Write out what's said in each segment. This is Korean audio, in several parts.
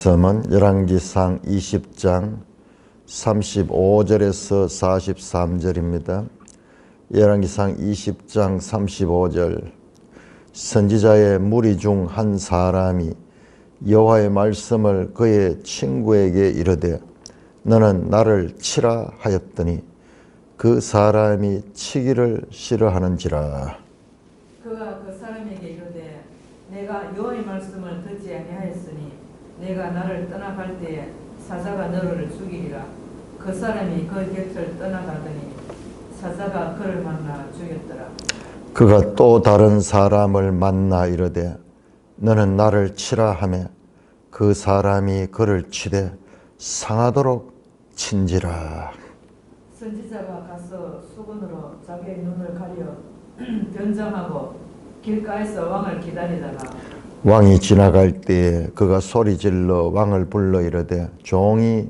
말씀은 열왕기상 20장 35절에서 43절입니다. 열왕기상 20장 35절 선지자의 무리 중 한 사람이 여호와의 말씀을 그의 친구에게 이르되 너는 나를 치라 하였더니 그 사람이 치기를 싫어하는지라. 그가 그 사람에게 이르되 내가 여호와의 말씀을 듣지 아니하였으니 내가 나를 떠나갈 때에 사자가 너를 죽이리라. 그 사람이 그 곁을 떠나가더니 사자가 그를 만나 죽였더라. 그가 또 다른 사람을 만나 이르되 너는 나를 치라 하매 그 사람이 그를 치되 상하도록 친지라. 선지자가 가서 수건으로 자기의 눈을 가려 변장하고 길가에서 왕을 기다리다가 왕이 지나갈 때에 그가 소리질러 왕을 불러 이르되 종이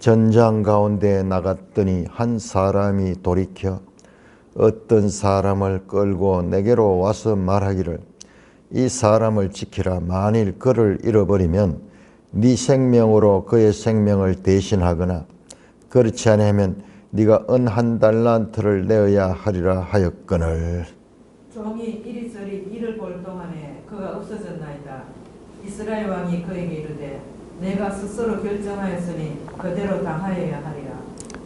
전장 가운데 나갔더니 한 사람이 돌이켜 어떤 사람을 끌고 내게로 와서 말하기를 이 사람을 지키라. 만일 그를 잃어버리면 네 생명으로 그의 생명을 대신하거나 그렇지 않으면 네가 은 한 달란트를 내어야 하리라 하였거늘. 종이 이리저리 이를 볼 동안에 그가 없어졌나이다. 이스라엘 왕이 그에게 이르되 내가 스스로 결정하였으니 그대로 당하여야 하리라.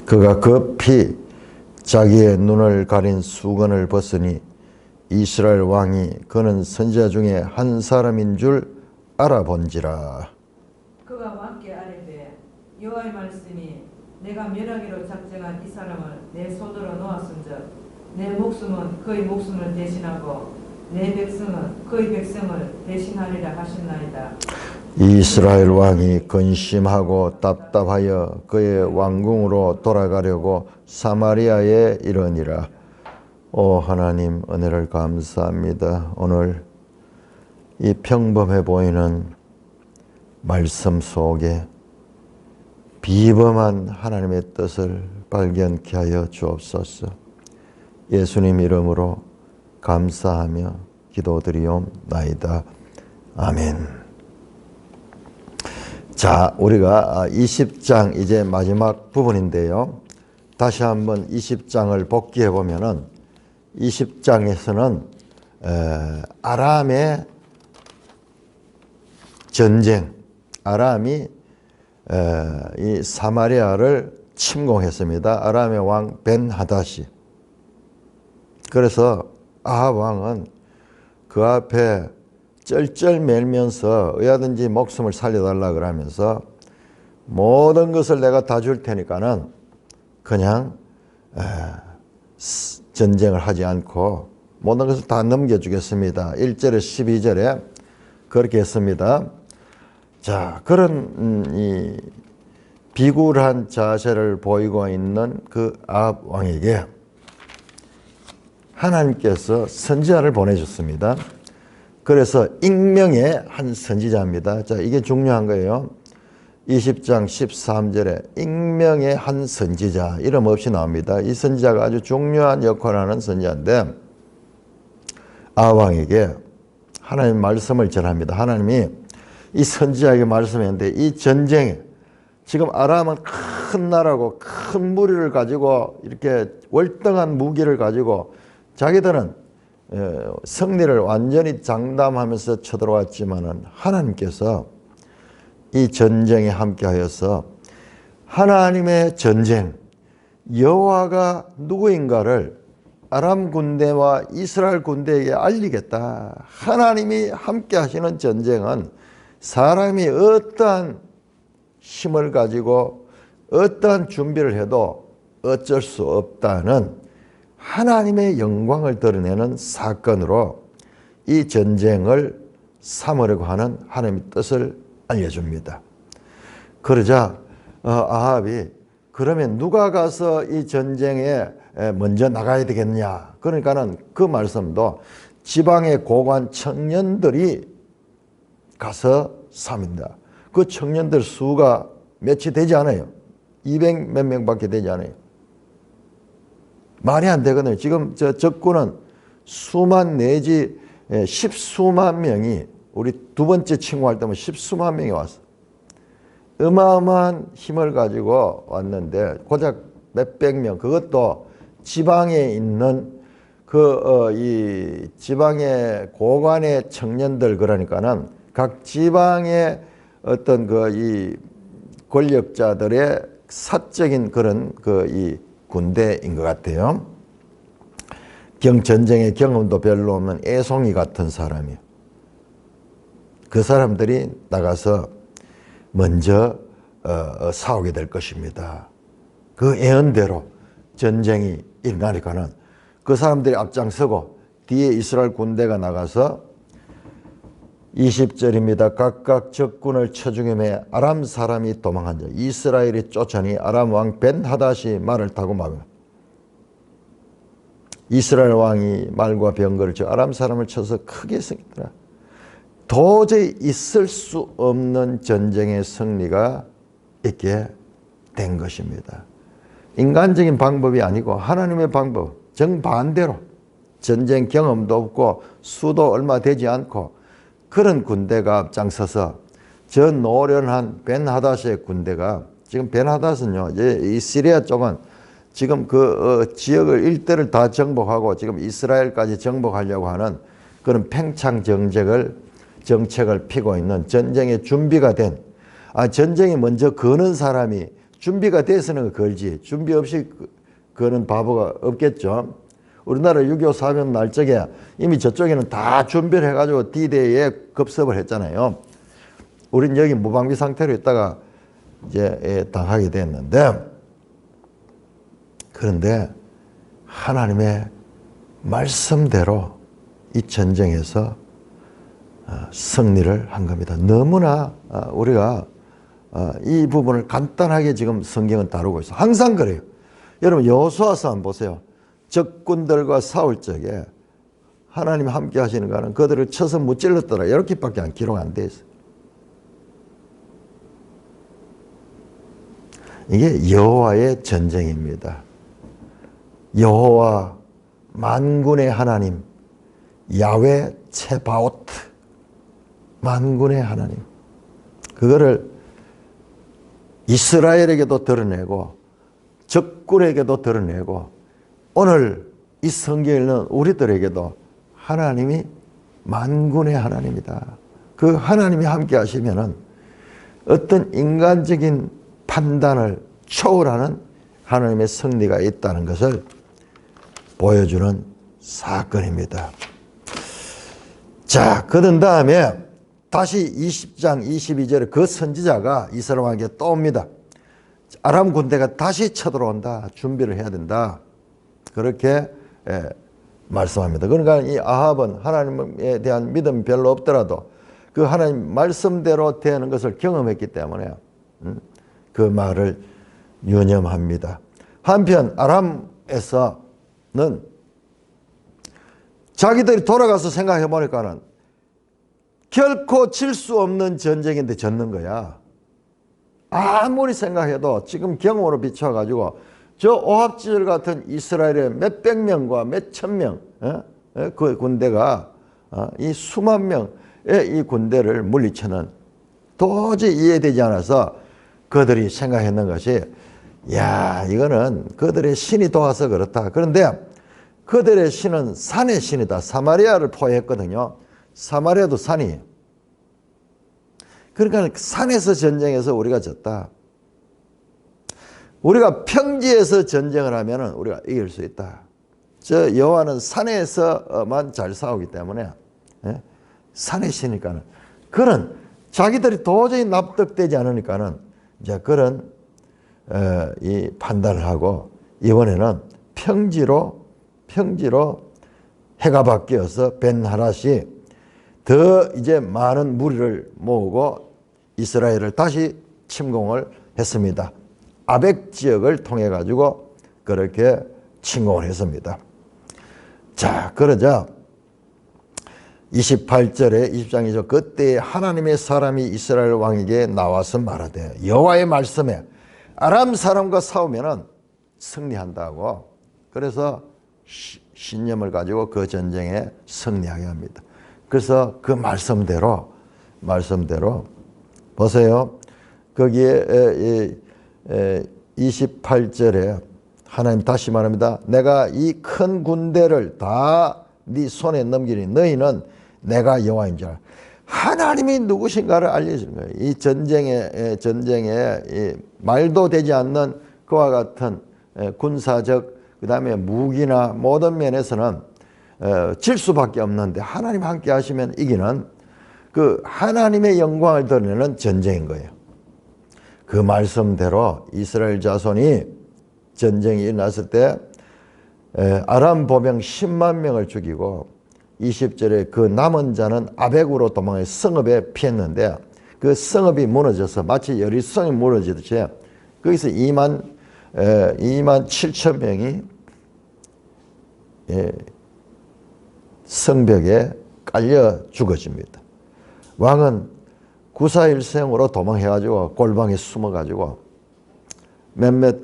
그가 급히 자기의 눈을 가린 수건을 벗으니 이스라엘 왕이 그는 선지자 중에 한 사람인 줄 알아본지라. 그가 왕께 아뢰되 여호와의 말씀이 내가 멸하기로 작정한 이 사람을 내 손으로 놓았은즉 내 목숨은 그의 목숨을 대신하고 내 백성은 그의 백성을 대신하리라 하셨나이다. 이스라엘 왕이 근심하고 답답하여 그의 왕궁으로 돌아가려고 사마리아에 이르니라. 오 하나님, 은혜를 감사합니다. 오늘 이 평범해 보이는 말씀 속에 비범한 하나님의 뜻을 발견케 하여 주옵소서. 예수님 이름으로 감사하며 기도드리옵나이다. 아멘. 자, 우리가 20장 이제 마지막 부분인데요. 다시 한번 20장을 복기해 보면은 20장에서는 아람의 전쟁, 아람이 이 사마리아를 침공했습니다. 아람의 왕 벤하닷이. 그래서 아합 왕은 그 앞에 쩔쩔매면서 어야든지 목숨을 살려달라 그러면서 모든 것을 내가 다 줄 테니까는 그냥 전쟁을 하지 않고 모든 것을 다 넘겨주겠습니다. 1절에 12절에 그렇게 했습니다. 자, 그런 이 비굴한 자세를 보이고 있는 그 아합 왕에게 하나님께서 선지자를 보내줬습니다. 그래서 익명의 한 선지자입니다. 자, 이게 중요한 거예요. 20장 13절에 익명의 한 선지자, 이름 없이 나옵니다. 이 선지자가 아주 중요한 역할을 하는 선지자인데 아합 왕에게 하나님 말씀을 전합니다. 하나님이 이 선지자에게 말씀했는데 이 전쟁에 지금 아람은 큰 나라고 큰 무리를 가지고 이렇게 월등한 무기를 가지고 자기들은 승리를 완전히 장담하면서 쳐들어왔지만은 하나님께서 이 전쟁에 함께하여서 하나님의 전쟁, 여호와가 누구인가를 아람 군대와 이스라엘 군대에게 알리겠다. 하나님이 함께하시는 전쟁은 사람이 어떠한 힘을 가지고 어떠한 준비를 해도 어쩔 수 없다는 하나님의 영광을 드러내는 사건으로 이 전쟁을 삼으려고 하는 하나님의 뜻을 알려줍니다. 그러자 아합이 그러면 누가 가서 이 전쟁에 먼저 나가야 되겠냐. 그러니까는 그 말씀도 지방의 고관 청년들이 가서 삽니다. 그 청년들 수가 몇이 되지 않아요. 200 몇 명밖에 되지 않아요. 말이 안 되거든요. 지금 저 적군은 수만 내지 십수만 명이 우리 두 번째 침공할 때면 십수만 명이 왔어. 어마어마한 힘을 가지고 왔는데 고작 몇백 명, 그것도 지방에 있는 이 지방의 고관의 청년들, 그러니까는 각 지방의 어떤 이 권력자들의 사적인 그런 이 군대인 것 같아요. 전쟁의 경험도 별로 없는 애송이 같은 사람이요. 그 사람들이 나가서 먼저 싸우게 될 것입니다. 그 예언대로 전쟁이 일어나니까는 그 사람들이 앞장서고 뒤에 이스라엘 군대가 나가서 20절입니다. 각각 적군을 쳐 죽임에 아람 사람이 도망한 자 이스라엘이 쫓아니 아람 왕 벤하닷이 말을 타고 말합니다. 이스라엘 왕이 말과 병거를 쳐 아람 사람을 쳐서 크게 승리더라. 도저히 있을 수 없는 전쟁의 승리가 있게 된 것입니다. 인간적인 방법이 아니고 하나님의 방법, 정반대로 전쟁 경험도 없고 수도 얼마 되지 않고 그런 군대가 앞장서서 저 노련한 벤하닷의 군대가, 지금 벤하닷은요, 이 시리아 쪽은 지금 그 지역을 일대를 다 정복하고 지금 이스라엘까지 정복하려고 하는 그런 팽창 정책을 피고 있는 전쟁에 준비가 된, 전쟁에 먼저 거는 사람이 준비가 돼서는 걸지 준비 없이 거는 바보가 없겠죠. 우리나라 6.25 사변 날 적에 이미 저쪽에는 다 준비를 해가지고 D-Day에 급습을 했잖아요. 우린 여기 무방비 상태로 있다가 이제 당하게 됐는데, 그런데 하나님의 말씀대로 이 전쟁에서 승리를 한 겁니다. 너무나 우리가 이 부분을 간단하게 지금 성경은 다루고 있어요. 항상 그래요. 여러분 여호수아서 한번 보세요. 적군들과 싸울 적에 하나님 함께 하시는 거는 그들을 쳐서 무찔렀더라, 이렇게밖에 기록 안 돼 있어요. 이게 여호와의 전쟁입니다. 여호와 만군의 하나님, 야훼 츠바오트, 만군의 하나님, 그거를 이스라엘에게도 드러내고 적군에게도 드러내고 오늘 이 성경에 있는 우리들에게도 하나님이 만군의 하나님이다. 그 하나님이 함께 하시면은 어떤 인간적인 판단을 초월하는 하나님의 승리가 있다는 것을 보여주는 사건입니다. 자, 그런 다음에 다시 20장 22절에 그 선지자가 이스라엘 왕에게 또 옵니다. 아람 군대가 다시 쳐들어온다. 준비를 해야 된다. 그렇게 말씀합니다. 그러니까 이 아합은 하나님에 대한 믿음이 별로 없더라도 그 하나님 말씀대로 되는 것을 경험했기 때문에 그 말을 유념합니다. 한편 아람에서는 자기들이 돌아가서 생각해 보니까는 결코 질 수 없는 전쟁인데 졌는 거야. 아무리 생각해도 지금 경험으로 비춰가지고 저 오합지졸 같은 이스라엘의 몇백 명과 몇천 명, 그 군대가 이 수만 명의 이 군대를 물리치는, 도저히 이해되지 않아서 그들이 생각했는 것이, 야, 이거는 그들의 신이 도와서 그렇다. 그런데 그들의 신은 산의 신이다. 사마리아를 포위했거든요. 사마리아도 산이에요. 그러니까 산에서 전쟁해서 우리가 졌다. 우리가 평지에서 전쟁을 하면 우리가 이길 수 있다. 저 여호와는 산에서만 잘 싸우기 때문에, 산의 신이니까는 그런 자기들이 도저히 납득되지 않으니까는 이제 그런 이 판단을 하고 이번에는 평지로 해가 바뀌어서 벤하닷이 더 이제 많은 무리를 모으고 이스라엘을 다시 침공을 했습니다. 아벡 지역을 통해 가지고 그렇게 침공을 했습니다. 자, 그러자 28절에 23절 그때 하나님의 사람이 이스라엘 왕에게 나와서 말하되 여호와의 말씀에 아람 사람과 싸우면은 승리한다고. 그래서 신념을 가지고 그 전쟁에 승리하게 합니다. 그래서 그 말씀대로 보세요. 거기에 28절에 하나님 다시 말합니다. 내가 이 큰 군대를 다 네 손에 넘기니 너희는 내가 여호와인 줄 알아. 하나님이 누구신가를 알려주는 거예요. 이 전쟁에 이 말도 되지 않는 그와 같은 군사적 그다음에 무기나 모든 면에서는 질 수밖에 없는데 하나님 함께 하시면 이기는 그 하나님의 영광을 드러내는 전쟁인 거예요. 그 말씀대로 이스라엘 자손이 전쟁이 일어났을 때 아람 보병 10만 명을 죽이고 20절에 그 남은 자는 아벡으로 도망해 성읍에 피했는데 그 성읍이 무너져서 마치 여리성이 무너지듯이 거기서 2만 7천 명이 성벽에 깔려 죽어집니다. 왕은 구사일생으로 도망해가지고 골방에 숨어가지고 몇몇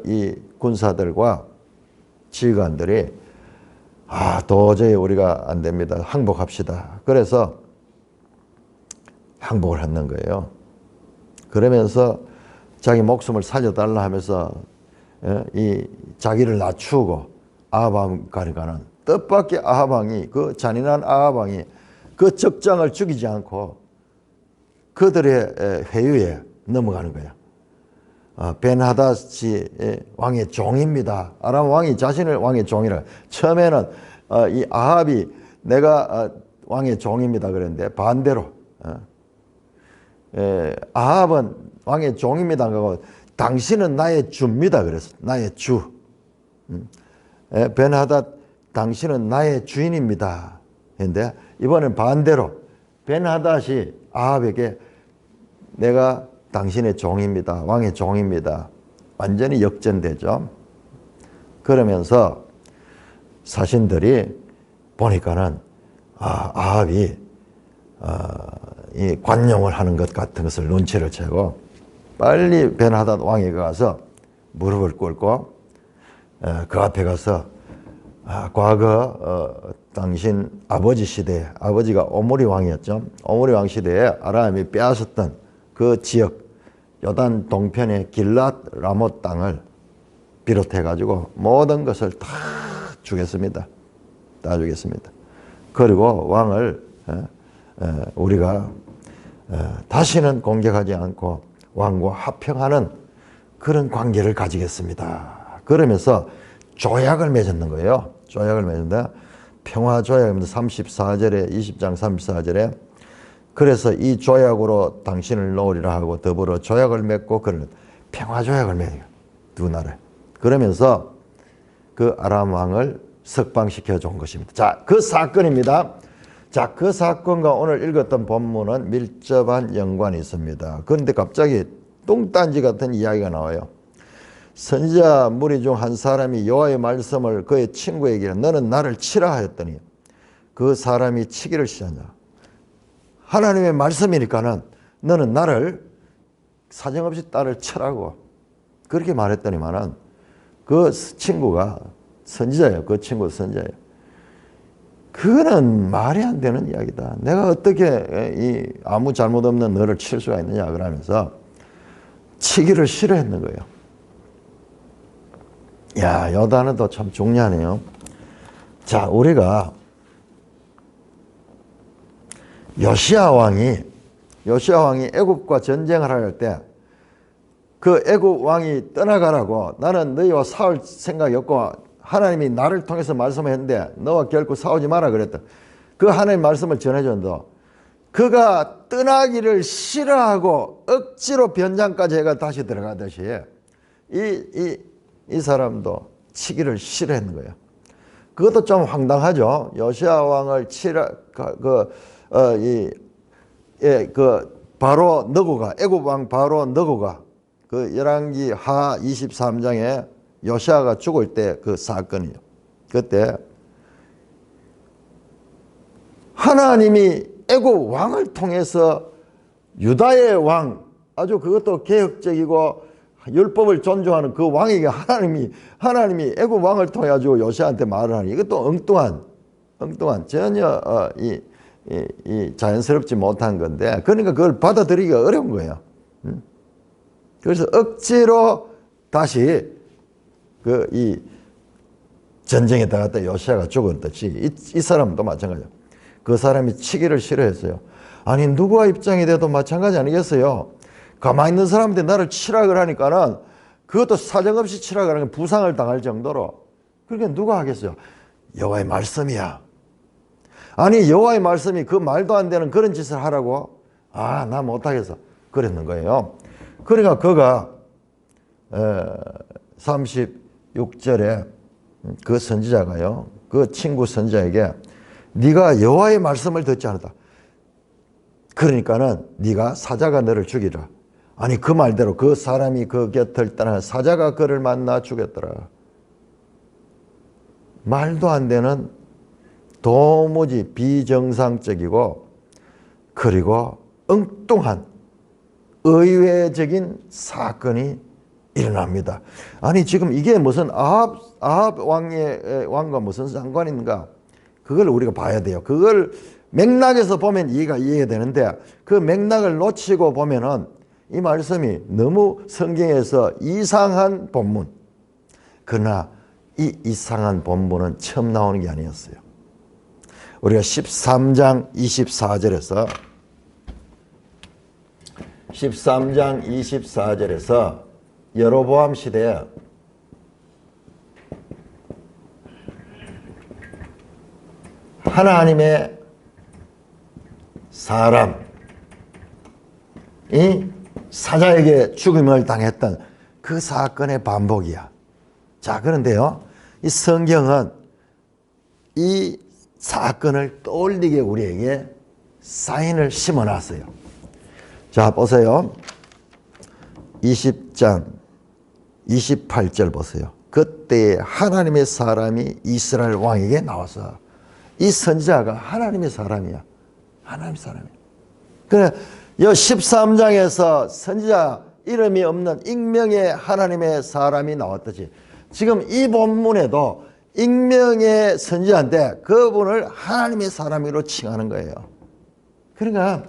이 군사들과 지휘관들이 도저히 우리가 안 됩니다. 항복합시다. 그래서 항복을 했는 거예요. 그러면서 자기 목숨을 살려달라 하면서 이 자기를 낮추고 아합왕까지 가는 뜻밖의 아합왕이 그 잔인한 아합왕이 그 적장을 죽이지 않고 그들의 회유에 넘어가는 거야. 벤하닷이 왕의 종입니다. 아람 왕이 자신을 왕의 종이라. 처음에는 이 아합이 내가 왕의 종입니다 그랬는데 반대로 아합은 왕의 종입니다 하고 당신은 나의 주입니다 그랬어. 나의 주. 벤하닷 당신은 나의 주인입니다 했는데 이번엔 반대로 벤하닷이 아합에게 내가 당신의 종입니다. 왕의 종입니다. 완전히 역전되죠. 그러면서 사신들이 보니까는 아합이 이 관용을 하는 것 같은 것을 눈치를 채고 빨리 벤하닷 왕에게 가서 무릎을 꿇고 그 앞에 가서 과거 당신 아버지 시대에 아버지가 오므리 왕이었죠. 오므리 왕 시대에 아람이 빼앗았던 그 지역 요단 동편의 길랏 라못 땅을 비롯해 가지고 모든 것을 다 주겠습니다. 다 주겠습니다. 그리고 왕을 우리가 다시는 공격하지 않고 왕과 화평하는 그런 관계를 가지겠습니다. 그러면서 조약을 맺었는 거예요. 조약을 맺는다. 평화조약입니다. 34절에 20장 34절에 그래서 이 조약으로 당신을 놓으리라 하고 더불어 조약을 맺고 그런 평화조약을 맺어요. 두 나라. 그러면서 그 아람 왕을 석방시켜 준 것입니다. 자, 그 사건입니다. 자, 그 사건과 오늘 읽었던 본문은 밀접한 연관이 있습니다. 그런데 갑자기 뚱딴지 같은 이야기가 나와요. 선지자 무리 중 한 사람이 여호와의 말씀을 그의 친구에게 너는 나를 치라 하였더니 그 사람이 치기를 시작한다. 하나님의 말씀이니까는 너는 나를 사정없이 딸을 치라고 그렇게 말했더니만은 그 친구가 선지자예요. 그 친구 선지자예요. 그거는 말이 안 되는 이야기다. 내가 어떻게 이 아무 잘못 없는 너를 칠 수가 있느냐 그러면서 치기를 싫어했는 거예요. 야, 요 단어도 참 중요하네요. 자, 우리가 요시야 왕이 애굽과 전쟁을 할 때 그 애굽 왕이 떠나가라고 나는 너희와 싸울 생각이 없고 하나님이 나를 통해서 말씀했는데 너와 결코 싸우지 마라 그랬다. 그 하나님 말씀을 전해줬는데 그가 떠나기를 싫어하고 억지로 변장까지 해가 다시 들어가듯이 이 사람도 치기를 싫어했는 거예요. 그것도 좀 황당하죠. 요시야 왕을 치라 바로 너고가 애굽 왕 바로 너고가 그 열왕기 하 23장에 요시야가 죽을 때 그 사건이요. 그때 하나님이 애굽 왕을 통해서 유다의 왕 아주 그것도 개혁적이고 율법을 존중하는 그 왕에게 하나님이 애굽 왕을 통해 가지고 요시야한테 말을 하니 이것도 엉뚱한 전혀 이 자연스럽지 못한 건데 그러니까 그걸 받아들이기가 어려운 거예요. 그래서 억지로 다시 이 전쟁에 들어갔다 요시아가 죽었듯이 이 사람도 마찬가지예요. 그 사람이 치기를 싫어했어요. 아니 누구와 입장이 돼도 마찬가지 아니겠어요? 가만히 있는 사람한테 나를 치라 그러니까는 그것도 사정없이 치라 그러니까 부상을 당할 정도로. 그러니까 누가 하겠어요? 여호와의 말씀이야. 아니 여호와의 말씀이 그 말도 안 되는 그런 짓을 하라고? 아, 나 못하겠어. 그랬는 거예요. 그러니까 그가 36절에 그 선지자가요, 그 친구 선지자에게 네가 여호와의 말씀을 듣지 않았다. 그러니까는 네가 사자가 너를 죽이라. 아니 그 말대로 그 사람이 그 곁을 떠나 사자가 그를 만나 죽였더라. 말도 안 되는 도무지 비정상적이고 그리고 엉뚱한 의외적인 사건이 일어납니다. 아니 지금 이게 무슨 아합 왕과 무슨 상관이 있는가? 그걸 우리가 봐야 돼요. 그걸 맥락에서 보면 이해가 되는데 그 맥락을 놓치고 보면은 이 말씀이 너무 성경에서 이상한 본문. 그러나 이 이상한 본문은 처음 나오는 게 아니었어요. 우리가 13장 24절에서 여로보암 시대에 하나님의 사람이 사자에게 죽임을 당했던 그 사건의 반복이야. 자, 그런데요, 이 성경은 이 사건을 떠올리게 우리에게 사인을 심어놨어요. 자, 보세요. 20장 28절 보세요. 그때 하나님의 사람이 이스라엘 왕에게 나와서, 이 선지자가 하나님의 사람이야. 하나님의 사람이야. 그래, 이 13장에서 선지자 이름이 없는 익명의 하나님의 사람이 나왔듯이 지금 이 본문에도 익명의 선지자인데 그분을 하나님의 사람으로 칭하는 거예요. 그러니까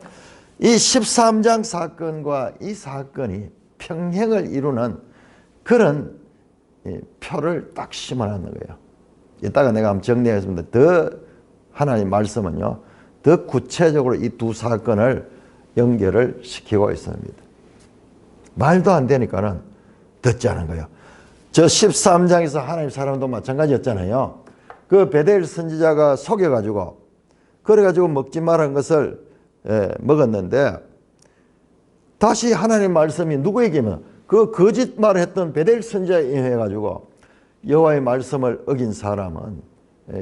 이 13장 사건과 이 사건이 평행을 이루는 그런 표를 딱 심어놓는 거예요. 이따가 내가 한번 정리하겠습니다. 더 하나님 말씀은요, 더 구체적으로 이 두 사건을 연결을 시키고 있습니다. 말도 안 되니까는 듣지 않은 거예요. 저 13장에서 하나님 사람도 마찬가지였잖아요. 그 베델 선지자가 속여가지고 그래가지고 먹지 말은 것을 먹었는데 다시 하나님 말씀이 누구에게면 그 거짓말을 했던 베델 선지자에 의해가지고 여호와의 말씀을 어긴 사람은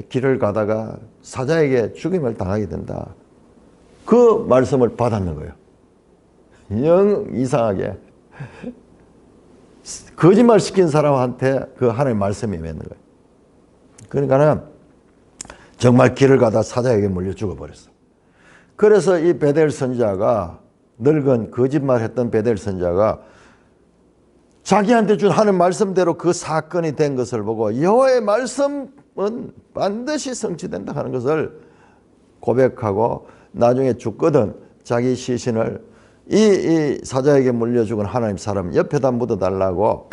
길을 가다가 사자에게 죽임을 당하게 된다. 그 말씀을 받았는 거예요. 영 이상하게 거짓말 시킨 사람한테 그 하나님 말씀이 맺는 거예요. 그러니까는 정말 길을 가다 사자에게 물려 죽어버렸어. 그래서 이 베델 선지자가, 늙은 거짓말 했던 베델 선지자가 자기한테 준 하는 말씀대로 그 사건이 된 것을 보고 여호와의 말씀은 반드시 성취된다 하는 것을 고백하고 나중에 죽거든 자기 시신을 이 사자에게 물려 죽은 하나님 사람 옆에다 묻어달라고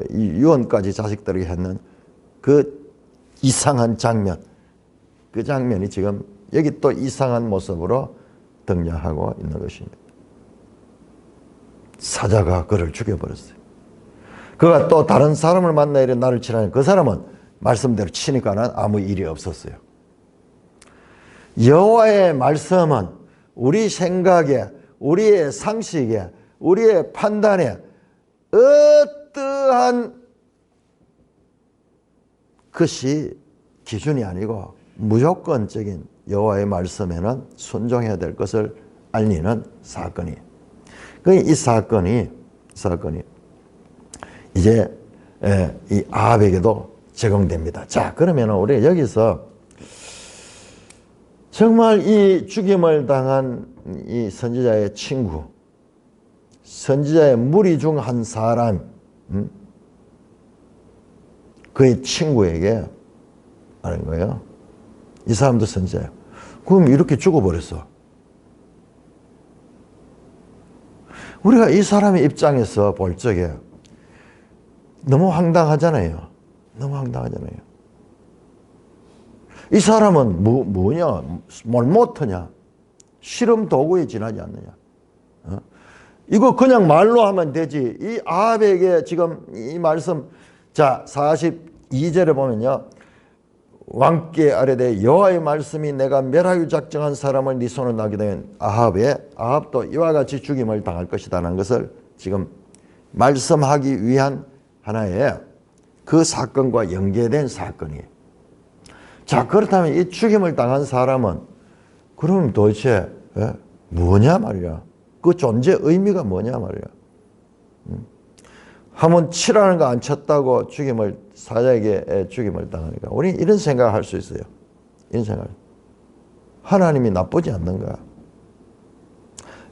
이 유언까지 자식들에게 했는 그 이상한 장면, 그 장면이 지금 여기 또 이상한 모습으로 등장하고 있는 것입니다. 사자가 그를 죽여버렸어요. 그가 또 다른 사람을 만나 이래 나를 치라니 그 사람은 말씀대로 치니까는 아무 일이 없었어요. 여호와의 말씀은 우리 생각에, 우리의 상식에, 우리의 판단에 어떠한 것이 기준이 아니고 무조건적인 여호와의 말씀에는 순종해야 될 것을 알리는 사건이에요. 이 사건이 이제 이 아합에게도 적용됩니다. 자, 그러면 우리 여기서 정말 이 죽임을 당한 이 선지자의 친구, 선지자의 무리 중 한 사람, 그의 친구에게 하는 거예요. 이 사람도 선지자예요. 그럼 이렇게 죽어버렸어. 우리가 이 사람의 입장에서 볼 적에 너무 황당하잖아요. 너무 황당하잖아요. 이 사람은 뭐냐? 뭘 못하냐? 실험 도구에 지나지 않느냐? 이거 그냥 말로 하면 되지. 이 아합에게 지금 이 말씀, 자, 42절에 보면요. 왕께 아뢰되 여호와의 말씀이 내가 멸하기 작정한 사람을 네 손에 나게 되면 아합도 이와 같이 죽임을 당할 것이다라는 것을 지금 말씀하기 위한 하나의 그 사건과 연계된 사건이에요. 자, 그렇다면 이 죽임을 당한 사람은 그럼 도대체 뭐냐 말이야. 그 존재 의미가 뭐냐 말이야. 한번 치라는 거 안 쳤다고 사자에게 죽임을 당하니까 우리 이런 생각을 할 수 있어요. 이런 생각을. 하나님이 나쁘지 않는가?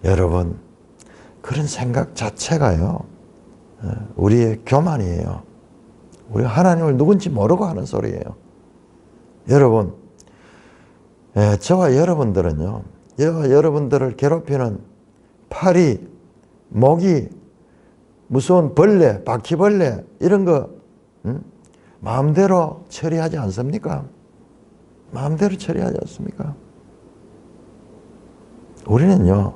여러분, 그런 생각 자체가요, 우리의 교만이에요. 우리가 하나님을 누군지 모르고 하는 소리예요. 여러분, 저와 여러분들은요, 여러분들을 괴롭히는 파리, 모기, 무서운 벌레, 바퀴벌레 이런 거 마음대로 처리하지 않습니까? 마음대로 처리하지 않습니까? 우리는요,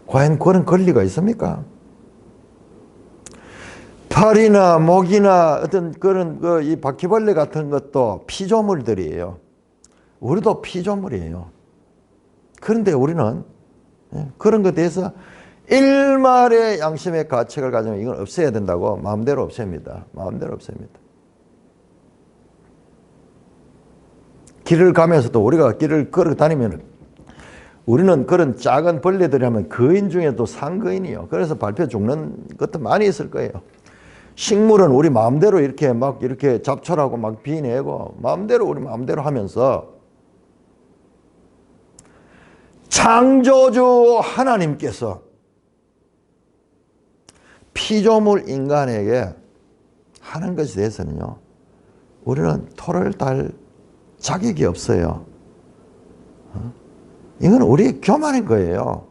과연 그런 권리가 있습니까? 파리나 모기나 어떤 그런 이 바퀴벌레 같은 것도 피조물들이에요. 우리도 피조물이에요. 그런데 우리는 그런 것에 대해서 일말의 양심의 가책을 가지면 이건 없애야 된다고 마음대로 없앱니다. 마음대로 없앱니다. 길을 가면서도 우리가 길을 걸어 다니면 우리는 그런 작은 벌레들이 하면 거인 중에도 상거인이요. 그래서 밟혀 죽는 것도 많이 있을 거예요. 식물은 우리 마음대로 이렇게 막 이렇게 잡초라고 막 비내고 마음대로 우리 마음대로 하면서 창조주 하나님께서 피조물 인간에게 하는 것에 대해서는요, 우리는 토를 달 자격이 없어요. 이건 우리의 교만인 거예요.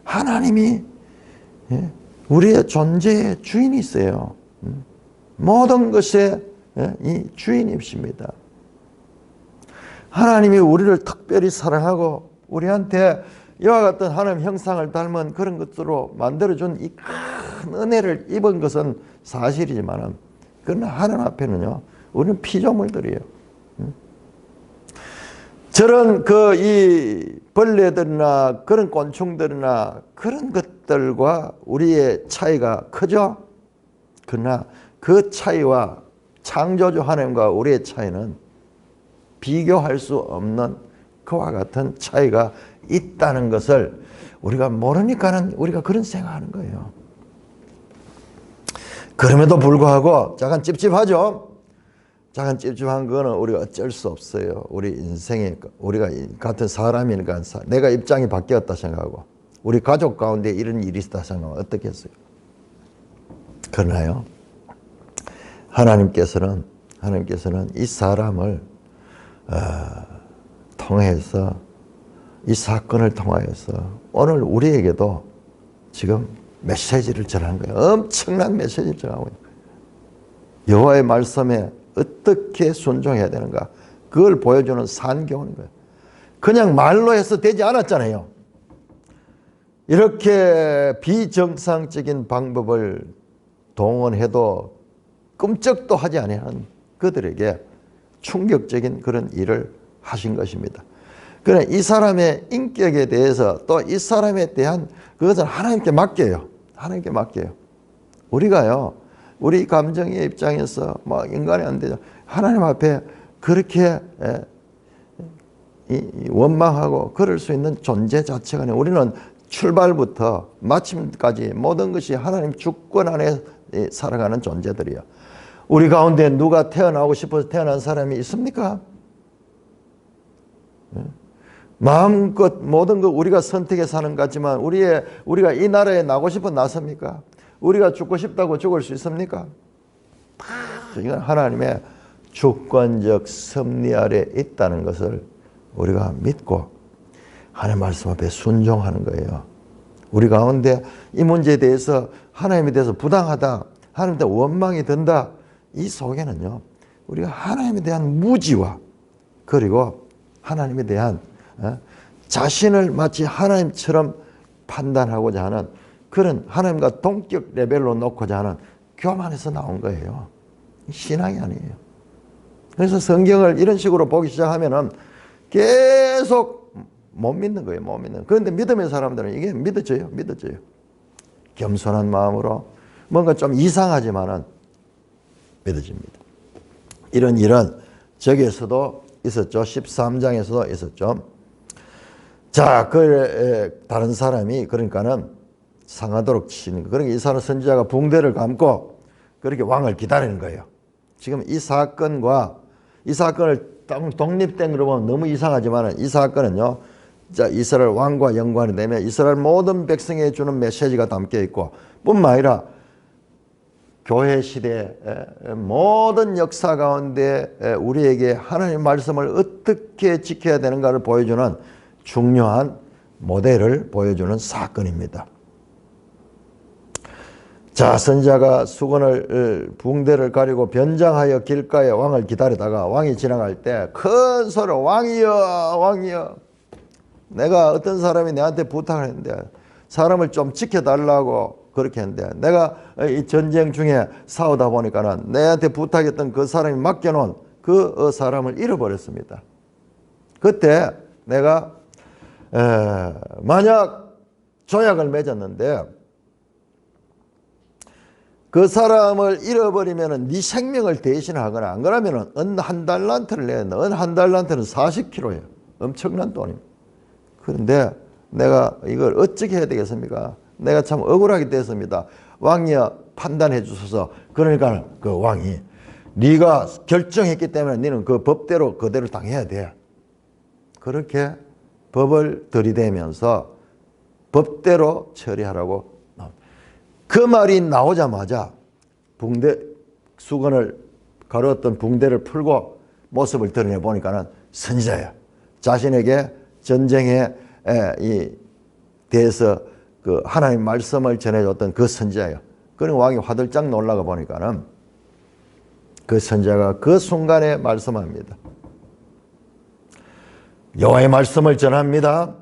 하나님이 우리의 존재의 주인이 있어요. 모든 것의 이 주인이십니다. 하나님이 우리를 특별히 사랑하고 우리한테 이와 같은 하나님 형상을 닮은 그런 것으로 만들어준 이 큰 은혜를 입은 것은 사실이지만 그러나 하나님 앞에는요, 우리는 피조물들이에요. 저런 이 벌레들이나 그런 곤충들이나 그런 것들과 우리의 차이가 크죠? 그러나 그 차이와 창조주 하나님과 우리의 차이는 비교할 수 없는 그와 같은 차이가 있다는 것을 우리가 모르니까는 우리가 그런 생각하는 거예요. 그럼에도 불구하고 잠깐 찝찝하죠? 잠깐 찝찝한 거는 우리가 어쩔 수 없어요. 우리 인생에 우리가 같은 사람이니까 내가 입장이 바뀌었다 생각하고 우리 가족 가운데 이런 일이 있다 생각하면 어떻겠어요? 그러나요, 하나님께서는 이 사람을 통해서 이 사건을 통하여서 오늘 우리에게도 지금 메시지를 전하는 거예요. 엄청난 메시지를 전하고 있는 거예요. 여호와의 말씀에 어떻게 순종해야 되는가, 그걸 보여주는 산경인 거예요. 그냥 말로 해서 되지 않았잖아요. 이렇게 비정상적인 방법을 동원해도 끔찍도 하지 아니하는 그들에게 충격적인 그런 일을 하신 것입니다. 그러나 이 사람의 인격에 대해서 또 이 사람에 대한 그것은 하나님께 맡겨요. 하나님께 맡겨요. 우리가요, 우리 감정의 입장에서 막 인간이 안 되죠. 하나님 앞에 그렇게 원망하고 그럴 수 있는 존재 자체가 아니에요. 우리는 출발부터 마침까지 모든 것이 하나님 주권 안에 살아가는 존재들이에요. 우리 가운데 누가 태어나고 싶어서 태어난 사람이 있습니까? 마음껏 모든 것 우리가 선택해 사는 것 같지만 우리가 이 나라에 나고 싶어 나섭니까? 우리가 죽고 싶다고 죽을 수 있습니까? 이건 하나님의 주권적 섭리 아래 있다는 것을 우리가 믿고 하나님 말씀 앞에 순종하는 거예요. 우리 가운데 이 문제에 대해서 하나님에 대해서 부당하다, 하나님에 대해 원망이 든다, 이 속에는요, 우리가 하나님에 대한 무지와 그리고 하나님에 대한 자신을 마치 하나님처럼 판단하고자 하는 그런 하나님과 동격 레벨로 놓고자 하는 교만에서 나온 거예요. 신앙이 아니에요. 그래서 성경을 이런 식으로 보기 시작하면은 계속 못 믿는 거예요. 못 믿는. 그런데 믿음의 사람들은 이게 믿어져요. 믿어져요. 겸손한 마음으로 뭔가 좀 이상하지만은 믿어집니다. 이런 일은 저기에서도 있었죠. 13장에서도 있었죠. 자, 다른 사람이 그러니까는 상하도록 치는 거. 그러니까 이 사람 선지자가 붕대를 감고 그렇게 왕을 기다리는 거예요. 지금 이 사건과 이 사건을 독립된 걸로 보면 너무 이상하지만 이 사건은요, 자, 이스라엘 왕과 연관이 되면 이스라엘 모든 백성에 주는 메시지가 담겨 있고 뿐만 아니라 교회 시대의 모든 역사 가운데 우리에게 하나님의 말씀을 어떻게 지켜야 되는가를 보여주는 중요한 모델을 보여주는 사건입니다. 자, 선지자가 수건을 붕대를 가리고 변장하여 길가에 왕을 기다리다가 왕이 지나갈 때 큰 소리로 왕이여 왕이여, 내가 어떤 사람이 내한테 부탁을 했는데 사람을 좀 지켜달라고 그렇게 했는데 내가 이 전쟁 중에 싸우다 보니까는 내한테 부탁했던 그 사람이 맡겨놓은 그 사람을 잃어버렸습니다. 그때 내가 만약 조약을 맺었는데 그 사람을 잃어버리면 네 생명을 대신하거나 안 그러면 은 한 달란트를 내야 된다. 은 한 달란트는 40kg예요. 엄청난 돈입니다. 그런데 내가 이걸 어떻게 해야 되겠습니까? 내가 참 억울하게 됐습니다. 왕이여 판단해 주소서. 그러니까 그 왕이 네가 결정했기 때문에 너는 그 법대로 그대로 당해야 돼. 그렇게 법을 들이대면서 법대로 처리하라고. 그 말이 나오자마자 수건을 가루었던 붕대를 풀고 모습을 드러내 보니까는 선지자야. 자신에게 전쟁에 대해서 그 하나님 말씀을 전해줬던 그 선지자예요. 그리고 왕이 화들짝 놀라가 보니까는 그 선지자가 그 순간에 말씀합니다. 여호와의 말씀을 전합니다.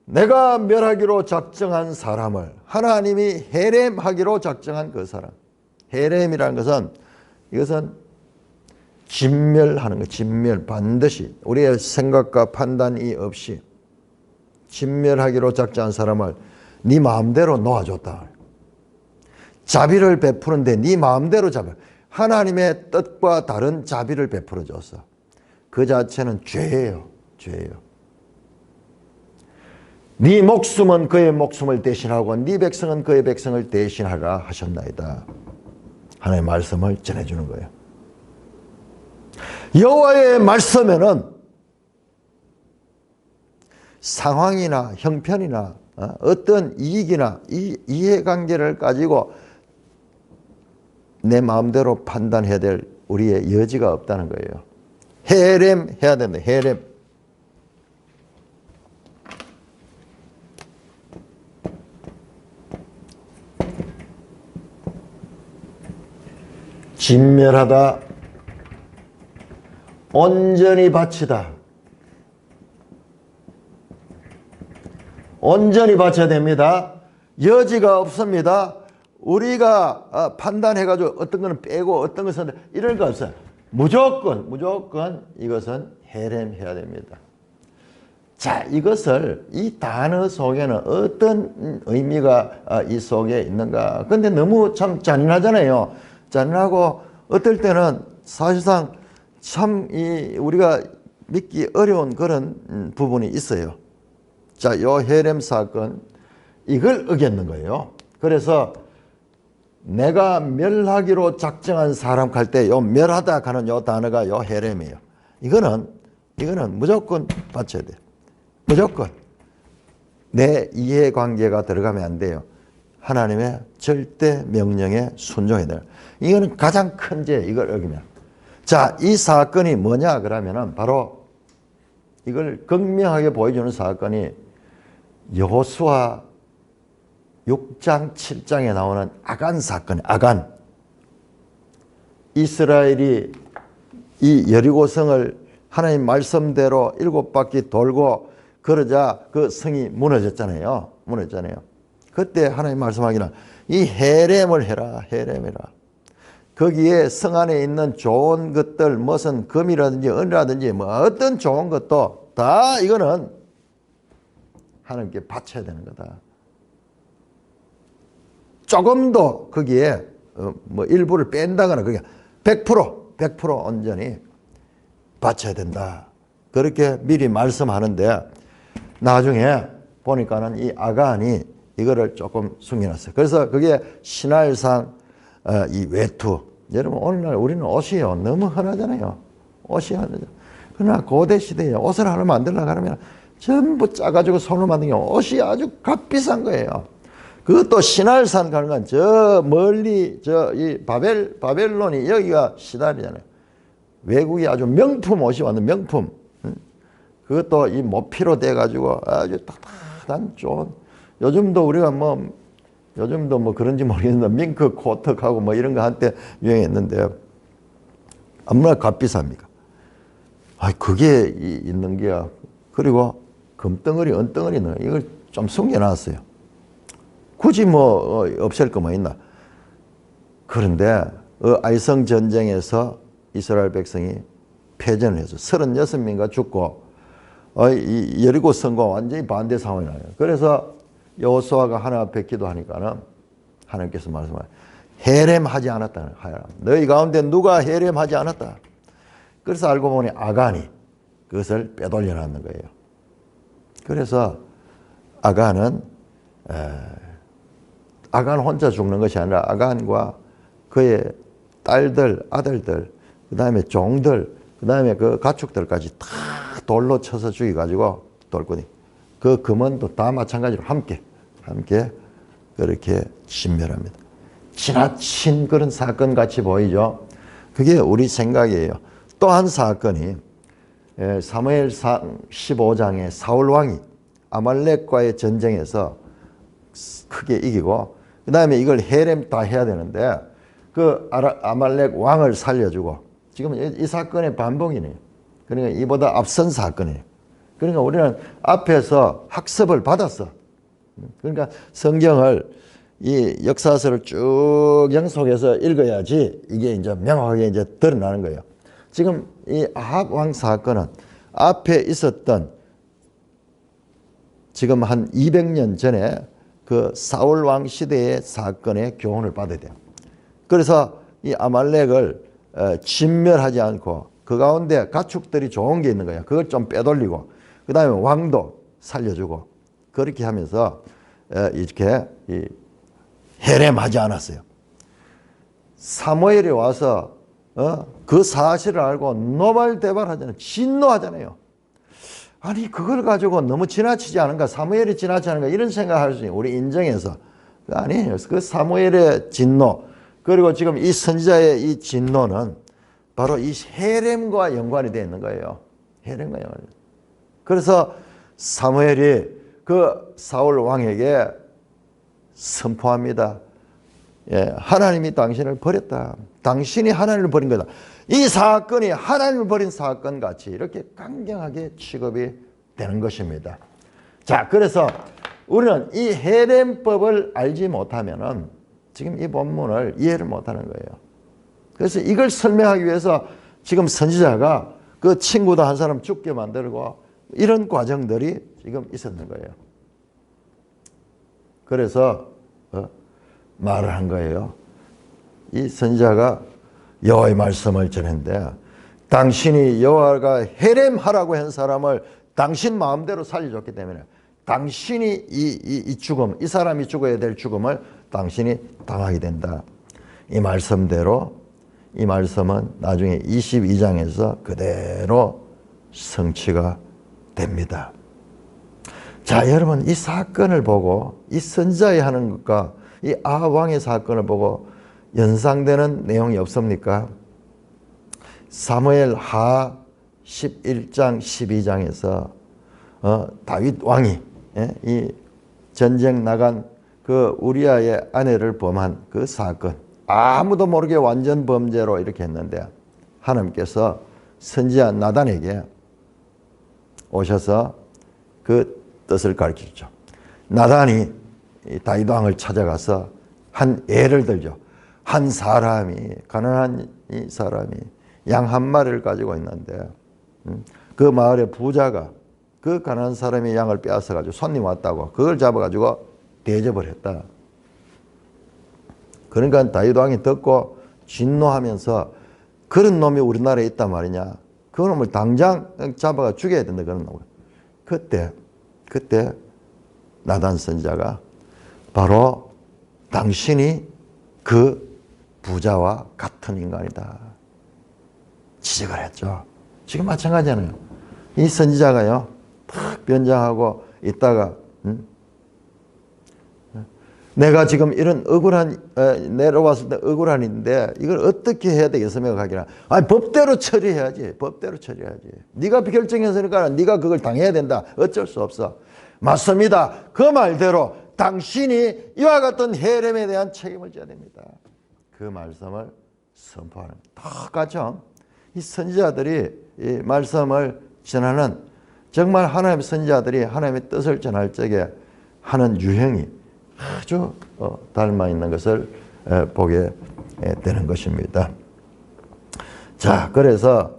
내가 멸하기로 작정한 사람을 하나님이 헤렘하기로 작정한 그 사람. 헤렘이라는 것은 이것은 진멸하는 거. 진멸. 반드시 우리의 생각과 판단이 없이 진멸하기로 작정한 사람을 네 마음대로 놓아줬다. 자비를 베푸는데 네 마음대로 하나님의 뜻과 다른 자비를 베풀어 줬어. 그 자체는 죄예요. 죄예요. 네 목숨은 그의 목숨을 대신하고 네 백성은 그의 백성을 대신하라 하셨나이다. 하나님의 말씀을 전해주는 거예요. 여호와의 말씀에는 상황이나 형편이나 어떤 이익이나 이해관계를 가지고 내 마음대로 판단해야 될 우리의 여지가 없다는 거예요. 헤렘 해야 된다. 헤렘. 진멸하다, 온전히 바치다. 온전히 바쳐야 됩니다. 여지가 없습니다. 우리가 판단해가지고 어떤 거는 빼고 어떤 것은 이런 거 없어요. 무조건 이것은 헤렘해야 됩니다. 자, 이것을 이 단어 속에는 어떤 의미가 이 속에 있는가. 근데 너무 참 잔인하잖아요. 잔인하고 어떨 때는 사실상 참 우리가 믿기 어려운 그런 부분이 있어요. 자, 요 헤렘 사건 이걸 어겼는 거예요. 그래서 내가 멸하기로 작정한 사람 할 때 요 멸하다 하는 요 단어가 요 헤렘이에요. 이거는 무조건 바쳐야 돼요. 무조건. 내 이해관계가 들어가면 안 돼요. 하나님의 절대 명령에 순종해야 돼요. 이거는 가장 큰 죄, 이걸 어기면. 자, 이 사건이 뭐냐 그러면은 바로 이걸 극명하게 보여주는 사건이 여호수아 6장 7장에 나오는 아간 사건, 아간. 이스라엘이 이 여리고성을 하나님 말씀대로 7바퀴 돌고 그러자 그 성이 무너졌잖아요. 무너졌잖아요. 그때 하나님 말씀하기는 이 헤렘을 해라. 헤렘해라. 거기에 성 안에 있는 좋은 것들, 무슨 금이라든지 은이라든지 뭐 어떤 좋은 것도 다 이거는 하나님께 바쳐야 되는 거다. 조금도 거기에 뭐 일부를 뺀다거나 그게 100% 온전히 바쳐야 된다. 그렇게 미리 말씀하는데 나중에 보니까는 이 아간이 이거를 조금 숨겨놨어요. 그래서 그게 신화일상 이 외투. 여러분 오늘날 우리는 옷이요 너무 흔하잖아요. 옷이 흔하죠. 그러나 고대 시대에 옷을 하나 만들려고 하면 전부 짜가지고 손으로 만든 게 옷이 아주 값비싼 거예요. 그것도 신할산 가는 건 저 멀리 이 바벨론이 여기가 시달이잖아요. 외국이 아주 명품 옷이 왔는 명품. 그것도 이 모피로 돼가지고 아주 따뜻한 좋은. 요즘도 우리가 요즘도 뭐 그런지 모르겠는데 밍크 코트하고 뭐 이런 거 한때 유행했는데 얼마나 값비쌉니까? 아, 그게 있는 게야. 그리고 금덩어리, 은덩어리 있는 거 이걸 좀 숨겨놨어요. 굳이 뭐 없앨 거뭐 있나? 그런데 아이성 전쟁에서 이스라엘 백성이 패전을 해서 36명가 죽고 이 여리고 성과 완전히 반대 상황이 나요. 그래서 여호수아가 하나님 앞에 기도하니까는 하나님께서 말씀하세요. 헤렘하지 않았다. 너희 가운데 누가 헤렘하지 않았다. 그래서 알고 보니 아간이 그것을 빼돌려 놨는 거예요. 그래서 아간은 아간 혼자 죽는 것이 아니라 아간과 그의 딸들, 아들들, 그 다음에 종들, 그 다음에 그 가축들까지 다 돌로 쳐서 죽여가지고 돌고니 그 금원도 다 마찬가지로 함께 그렇게 진멸합니다. 지나친 그런 사건 같이 보이죠. 그게 우리 생각이에요. 또 한 사건이 사무엘상 15장에 사울 왕이 아말렉과의 전쟁에서 크게 이기고 그 다음에 이걸 헤렘 다 해야 되는데 그 아말렉 왕을 살려주고 지금 이 사건의 반복이네요. 그러니까 이보다 앞선 사건이에요. 그러니까 우리는 앞에서 학습을 받았어. 그러니까 성경을 이 역사서를 쭉 연속해서 읽어야지 이게 이제 명확하게 이제 드러나는 거예요. 지금 이 아합 왕 사건은 앞에 있었던 지금 한 200년 전에 그 사울 왕 시대의 사건의 교훈을 받아야 돼요. 그래서 이 아말렉을 진멸하지 않고 그 가운데 가축들이 좋은 게 있는 거예요. 그걸 좀 빼돌리고 그 다음에 왕도 살려주고 그렇게 하면서 이렇게 헤렘하지 않았어요. 사무엘이 와서 그 사실을 알고 노발대발하잖아요. 진노하잖아요. 아니 그걸 가지고 너무 지나치지 않은가, 사무엘이 지나치지 않은가 이런 생각할 수 있어요. 우리 인정해서. 아니에요. 그 사무엘의 진노 그리고 지금 이 선지자의 이 진노는 바로 이 헤렘과 연관이 되어 있는 거예요. 헤렘과 연관이. 그래서 사무엘이 그 사울 왕에게 선포합니다. 예, 하나님이 당신을 버렸다. 당신이 하나님을 버린 거다. 이 사건이 하나님을 버린 사건 같이 이렇게 강경하게 취급이 되는 것입니다. 자, 그래서 우리는 이 헤렘법을 알지 못하면은 지금 이 본문을 이해를 못하는 거예요. 그래서 이걸 설명하기 위해서 지금 선지자가 그 친구도 한 사람 죽게 만들고 이런 과정들이 지금 있었는 거예요. 그래서 말을 한 거예요. 이 선지자가 여호와의 말씀을 전했는데 당신이 여호와가 헤렘하라고 한 사람을 당신 마음대로 살려줬기 때문에 당신이 이 죽음, 이 사람이 죽어야 될 죽음을 당신이 당하게 된다. 이 말씀대로 이 말씀은 나중에 22장에서 그대로 성취가 됩니다. 자, 여러분 이 사건을 보고 이 선지자의 하는 것과 이 아합 왕의 사건을 보고 연상되는 내용이 없습니까? 사무엘 하 11장 12장에서 다윗 왕이 이 전쟁 나간 그 우리아의 아내를 범한 그 사건, 아무도 모르게 완전 범죄로 이렇게 했는데 하나님께서 선지자 나단에게 오셔서 그 뜻을 가르치죠. 나단이 다윗 왕을 찾아가서 한 예를 들죠. 한 사람이, 가난한 이 사람이 양 한 마리를 가지고 있는데 그 마을의 부자가 그 가난한 사람의 양을 빼앗아가지고 손님 왔다고 그걸 잡아가지고 대접을 했다. 그러니까 다윗 왕이 듣고 진노하면서 그런 놈이 우리나라에 있단 말이냐. 그 놈을 당장 잡아가 죽여야 된다. 그런 놈을. 그때 나단 선지자가 바로 당신이 그 부자와 같은 인간이다. 지적을 했죠. 지금 마찬가지잖아요. 이 선지자가요. 탁 변장하고 있다가 내가 지금 이런 내려왔을 때 억울한 일인데 이걸 어떻게 해야 되겠습니까? 하기라. 아니, 법대로 처리해야지. 법대로 처리해야지. 네가 결정했으니까 네가 그걸 당해야 된다. 어쩔 수 없어. 맞습니다. 그 말대로 당신이 이와 같은 해렘에 대한 책임을 져야 됩니다. 그 말씀을 선포하는 똑같죠. 이 선지자들이 이 말씀을 전하는 정말 하나님의 선지자들이 하나님의 뜻을 전할 적에 하는 유형이 아주 닮아 있는 것을 보게 되는 것입니다. 자, 그래서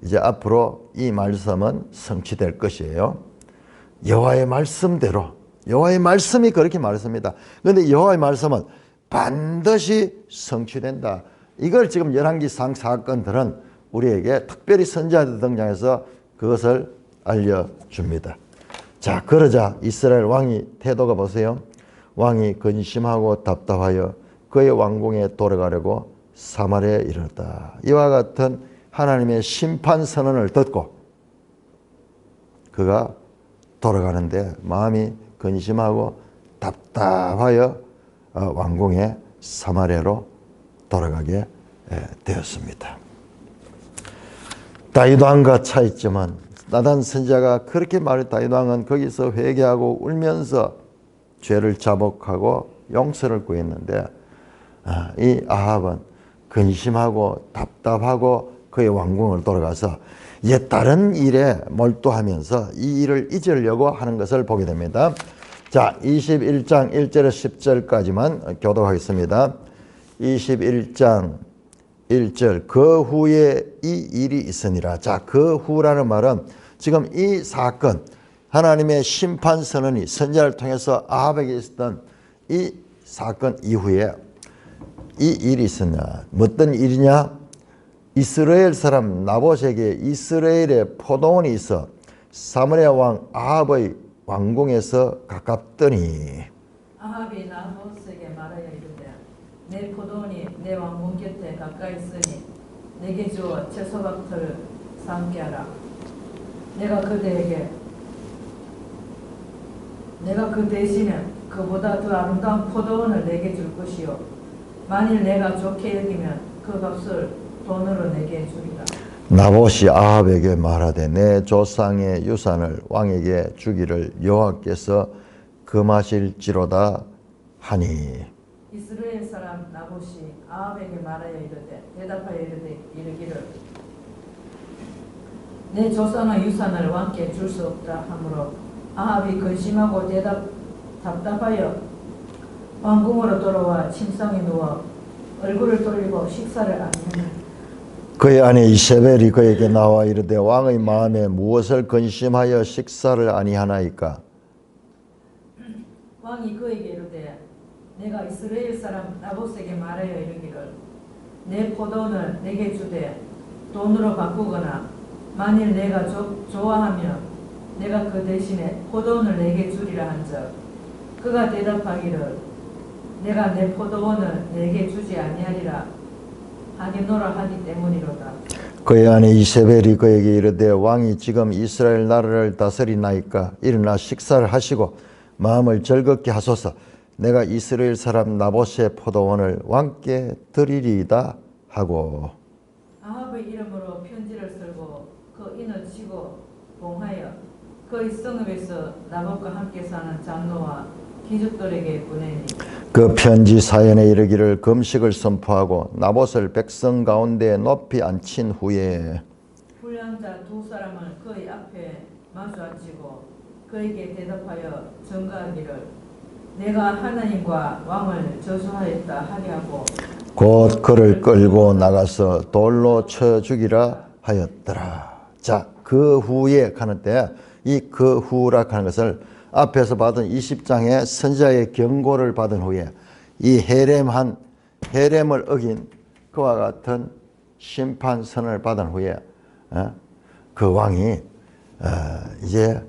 이제 앞으로 이 말씀은 성취될 것이에요. 여호와의 말씀대로, 여호와의 말씀이 그렇게 말했습니다. 그런데 여호와의 말씀은 반드시 성취된다. 이걸 지금 열왕기상 사건들은 우리에게 특별히 선지자들 등장해서 그것을 알려줍니다. 자, 그러자 이스라엘 왕이 태도가 보세요. 왕이 근심하고 답답하여 그의 왕궁에 돌아가려고 사마리아에 이르렀다. 이와 같은 하나님의 심판 선언을 듣고 그가 돌아가는데 마음이 근심하고 답답하여 왕궁에 사마리아로 돌아가게 되었습니다. 다윗 왕과 차이점은 나단 선지자가 그렇게 말해 다윗 왕은 거기서 회개하고 울면서 죄를 자복하고 용서를 구했는데 이 아합은 근심하고 답답하고 그의 왕궁을 돌아가서 이제 다른 일에 몰두하면서 이 일을 잊으려고 하는 것을 보게 됩니다. 자, 21장 1절에서 10절까지만 교독하겠습니다. 21장 1절 그 후에 이 일이 있으니라. 자, 그 후라는 말은 지금 이 사건 하나님의 심판 선언이 선지자를 통해서 아합에게 있었던 이 사건 이후에 이 일이 있었냐. 어떤 일이냐. 이스라엘 사람 나봇에게 이스라엘의 포도원이 있어 사마리아 왕 아합의 왕궁에서 가깝더니 아합이 나봇에게 말하여 이르되 내 포도원이 내 왕궁 곁에 가까이 있으니 내게 주어 채소밭을 삼게 하라. 내가 그 대신에 그보다 더 아름다운 포도원을 내게 줄 것이요 만일 내가 좋게 여기면 그 값을 돈으로 내게 주리라. 나봇이 아합에게 말하되 내 조상의 유산을 왕에게 주기를 여호와께서 금하실지로다 하니 이스라엘 사람 나봇이 아합에게 말하여 이르되 대답하여 이르기를 내 조상의 유산을 왕께 줄 수 없다 하므로 아합이 근심하고 답답하여 왕궁으로 돌아와 침상에 누워 얼굴을 돌리고 식사를 아니하니 그의 아내 이세벨이 그에게 나와 이르되 왕의 마음에 무엇을 근심하여 식사를 아니하나이까. 왕이 그에게 이르되 내가 이스라엘 사람 나봇에게 말하여 이르기를 내 포도원을 내게 주되 돈으로 바꾸거나 만일 내가 좋아하면 내가 그 대신에 포도원을 내게 주리라 한즉 그가 대답하기를 내가 내 포도원을 내게 주지 아니하리라 하겠노라 하기 때문이로다. 그의 아내 이세벨이 그에게 이르되 왕이 지금 이스라엘 나라를 다스리나이까 일어나 식사를 하시고 마음을 즐겁게 하소서. 내가 이스라엘 사람 나봇의 포도원을 왕께 드리리이다 하고 아합의 이름으로 편지를 쓰고 그 인을 치고 봉하여 그의 성읍에서 나봇과 함께 사는 장로와 귀족들에게 보내니 그 편지 사연에 이르기를 금식을 선포하고 나봇을 백성 가운데 높이 앉힌 후에 불량 자 두 사람을 그의 앞에 마주 앉히고 그에게 대답하여 전가하기를 내가 하나님과 왕을 저주하였다 하게 하고 곧 그를 끌고 나가서 돌로 쳐 죽이라 하였더라. 자, 그 후에 하는데 이 그 후라 하는 것을 앞에서 받은 20장의 선지자의 경고를 받은 후에 이 헤렘을 어긴 그와 같은 심판 선을 받은 후에 그 왕이 이제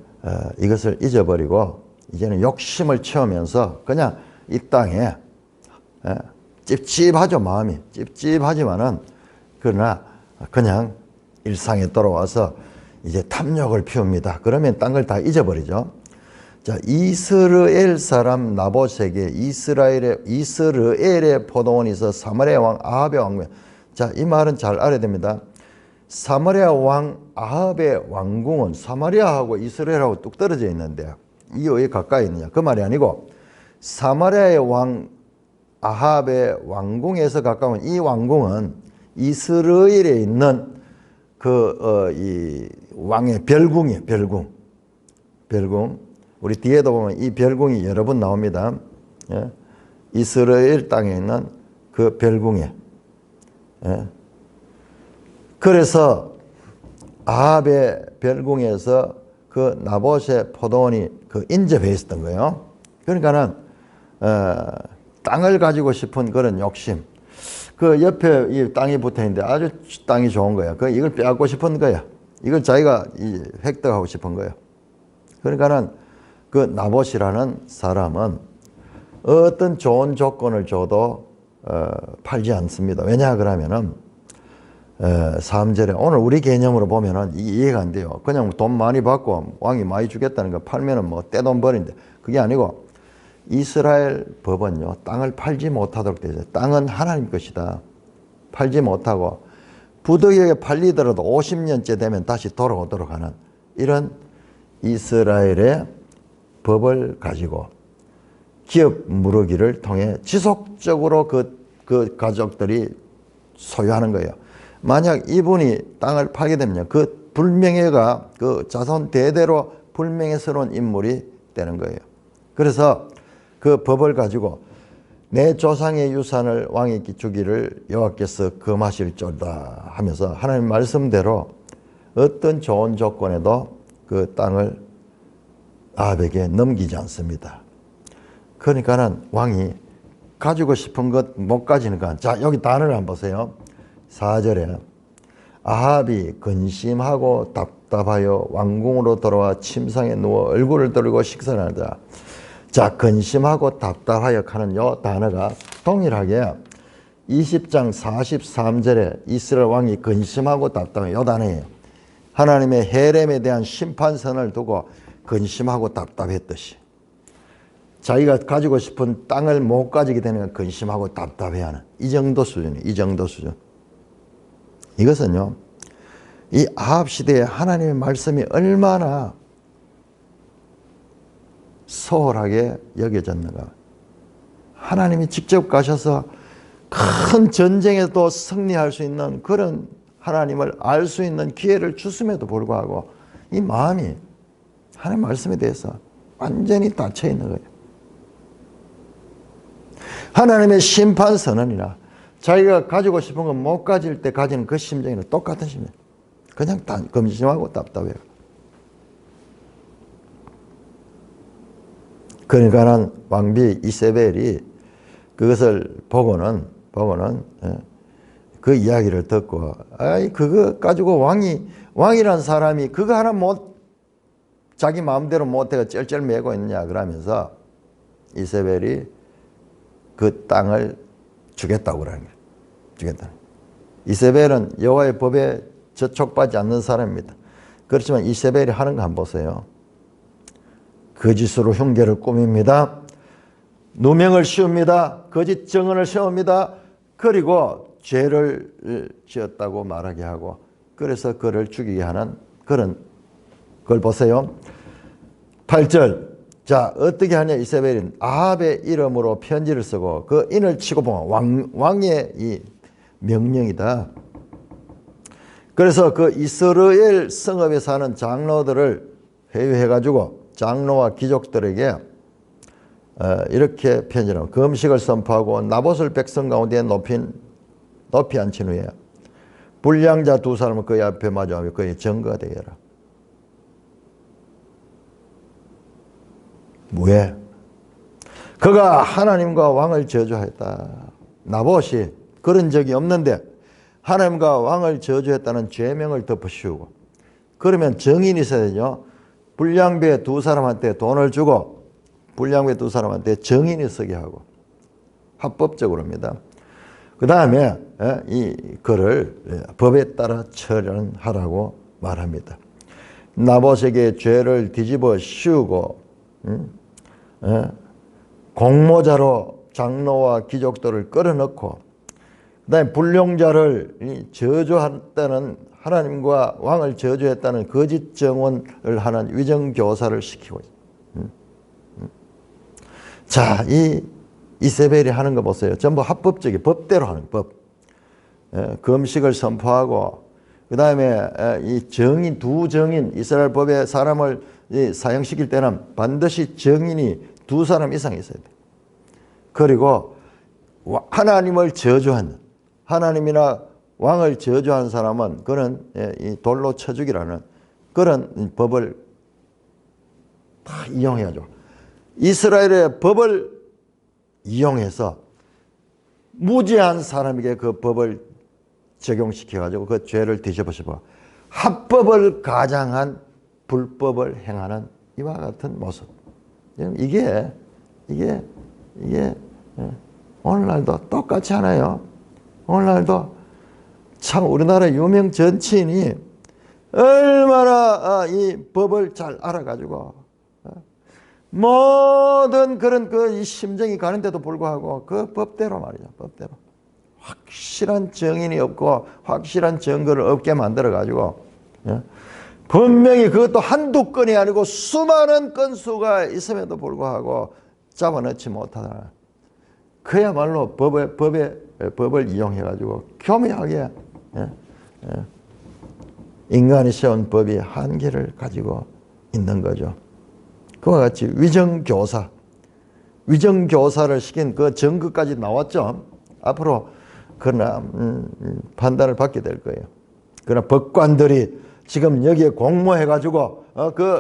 이것을 잊어버리고 이제는 욕심을 채우면서 그냥 이 땅에 찝찝하죠. 마음이 찝찝하지만은 그러나 그냥 일상에 돌아와서 이제 탐욕을 피웁니다. 그러면 딴 걸 다 잊어버리죠. 자, 이스라엘 사람 나봇에게 이스라엘의 포도원이 있어 사마리아 왕 아합의 왕궁. 자, 이 말은 잘 알아야 됩니다. 사마리아 왕 아합의 왕궁은 사마리아하고 이스라엘하고 뚝 떨어져 있는데 이게 왜 가까이 있느냐? 그 말이 아니고 사마리아의 왕 아합의 왕궁에서 가까운 이 왕궁은 이스라엘에 있는 이 왕의 별궁이에요. 별궁. 우리 뒤에도 보면 이 별궁이 여러 번 나옵니다. 예? 이스라엘 땅에 있는 그 별궁에. 예? 그래서 아합의 별궁에서 그 나봇의 포도원이 인접해 있었던 거예요. 그러니까는 땅을 가지고 싶은 그런 욕심. 그 옆에 이 땅이 붙어 있는데 아주 땅이 좋은 거야. 이걸 빼앗고 싶은 거야. 이걸 자기가 획득하고 싶은 거야. 그러니까는 그 나봇이라는 사람은 어떤 좋은 조건을 줘도 팔지 않습니다. 왜냐 그러면은 3절에 오늘 우리 개념으로 보면은 이해가 안 돼요. 그냥 돈 많이 받고 왕이 많이 주겠다는 거 팔면은 뭐 떼돈 버린데 그게 아니고 이스라엘 법은요 땅을 팔지 못하도록 되어 있어요. 땅은 하나님 것이다. 팔지 못하고 부득이하게 팔리더라도 50년째 되면 다시 돌아오도록 하는 이런 이스라엘의 법을 가지고 기업 무르기를 통해 지속적으로 그 가족들이 소유하는 거예요. 만약 이분이 땅을 팔게 되면 그 불명예가 그 자손 대대로 불명예스러운 인물이 되는 거예요. 그래서 그 법을 가지고 내 조상의 유산을 왕에게 주기를 여호와께서 금하실지어다 하면서 하나님 말씀대로 어떤 좋은 조건에도 그 땅을 아합에게 넘기지 않습니다. 그러니까는 왕이 가지고 싶은 것 못 가지니까 자 여기 단어를 한번 보세요. 4절에 아합이 근심하고 답답하여 왕궁으로 돌아와 침상에 누워 얼굴을 들고 식사를 하자. 자, 근심하고 답답하여 하는 요 단어가 동일하게 20장 43절에 이스라엘 왕이 근심하고 답답해 요 단어예요. 하나님의 헤렘에 대한 심판선을 두고 근심하고 답답했듯이 자기가 가지고 싶은 땅을 못 가지게 되면 근심하고 답답해하는 이 정도 수준이에요. 이 정도 수준. 이것은요. 이 아합 시대에 하나님의 말씀이 얼마나 소홀하게 여겨졌는가. 하나님이 직접 가셔서 큰 전쟁에도 승리할 수 있는 그런 하나님을 알 수 있는 기회를 주심에도 불구하고 이 마음이 하나님 말씀에 대해서 완전히 닫혀 있는 거예요. 하나님의 심판 선언이나 자기가 가지고 싶은 건 못 가질 때 가지는 그 심정이랑 똑같은 심정. 그냥 근심하고 답답해요. 그러니까는 왕비 이세벨이 그것을 보고는 그 이야기를 듣고 그거 가지고 왕이란 사람이 그거 하나 자기 마음대로 못해가 쩔쩔매고 있느냐 그러면서 이세벨이 그 땅을 주겠다고 그러는 거예요. 주겠다. 이세벨은 여호와의 법에 저촉받지 않는 사람입니다. 그렇지만 이세벨이 하는 거 한번 보세요. 거짓으로 흉계를 꾸밉니다. 누명을 씌웁니다. 거짓 증언을 세웁니다. 그리고 죄를 지었다고 말하게 하고 그래서 그를 죽이게 하는 그런 걸 보세요. 8절 자, 어떻게 하냐? 이세벨은 아합의 이름으로 편지를 쓰고 그 인을 치고 보면 왕의 이 명령이다. 그래서 그 이스라엘 성읍에 사는 장로들을 회유해가지고 장로와 귀족들에게 이렇게 편지를 금식을 선포하고 나봇을 백성 가운데 높이 앉힌 후에 불량자 두 사람을 그의 앞에 마주하며 그의 증거가 되게 하라. 왜? 그가 하나님과 왕을 저주했다. 나봇이 그런 적이 없는데 하나님과 왕을 저주했다는 죄명을 덮어씌우고, 그러면 정인이 있어야 되죠. 불량배 두 사람한테 돈을 주고 불량배 두 사람한테 정인이 서게 하고 합법적으로입니다. 그 다음에 이 그를 법에 따라 처리하라고 말합니다. 나봇에게 죄를 뒤집어 씌우고 공모자로 장로와 귀족들을 끌어넣고, 그 다음에 불량자를 저주했다는, 하나님과 왕을 저주했다는 거짓 증언을 하는 위정교사를 시키고 있습니다. 자, 이 이세벨이 하는 거 보세요. 전부 합법적인 법대로 하는 법. 금식을 선포하고, 그 다음에 이 정인, 두 정인, 이스라엘 법에 사람을 사형시킬 때는 반드시 정인이 두 사람 이상 있어야 돼. 그리고 하나님을 저주한, 하나님이나 왕을 저주한 사람은 그는 이 돌로 쳐 죽이라는 그런 법을 다 이용해야죠. 이스라엘의 법을 이용해서 무죄한 사람에게 그 법을 적용시켜가지고 그 죄를 뒤집어씌워 합법을 가장한 불법을 행하는 이와 같은 모습. 이게 오늘날도 똑같지 않아요? 오늘날도 참 우리나라 유명 정치인이 얼마나 이 법을 잘 알아가지고 모든 그런 그 심정이 가는데도 불구하고 그 법대로 말이죠. 법대로 확실한 정인이 없고 확실한 증거를 없게 만들어가지고 분명히 그것도 한두 건이 아니고 수많은 건수가 있음에도 불구하고 잡아넣지 못하다. 그야말로 법을 이용해가지고 교묘하게 인간이 세운 법이 한계를 가지고 있는 거죠. 그와 같이 위정교사를 시킨 그 증거까지 나왔죠. 앞으로 그러나 판단을 받게 될 거예요. 그러나 법관들이 지금 여기에 공모해가지고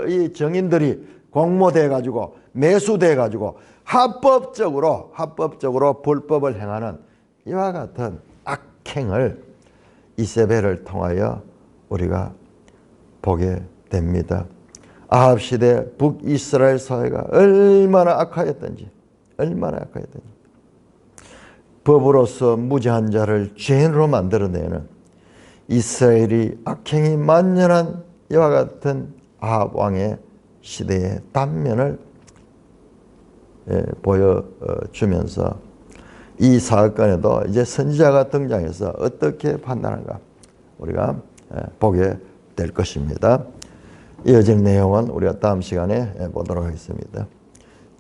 이 정인들이 공모돼가지고 매수돼가지고 합법적으로 불법을 행하는 이와 같은 악행을 이세벨을 통하여 우리가 보게 됩니다. 아합 시대 북이스라엘 사회가 얼마나 악하였던지 법으로서 무죄한 자를 죄인으로 만들어내는 이스라엘이 악행이 만연한 이와 같은 아합 왕의 시대의 단면을 보여주면서 이 사건에도 이제 선지자가 등장해서 어떻게 판단할까 우리가 보게 될 것입니다. 이어진 내용은 우리가 다음 시간에 보도록 하겠습니다.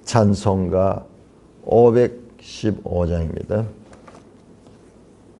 찬송가 515장입니다.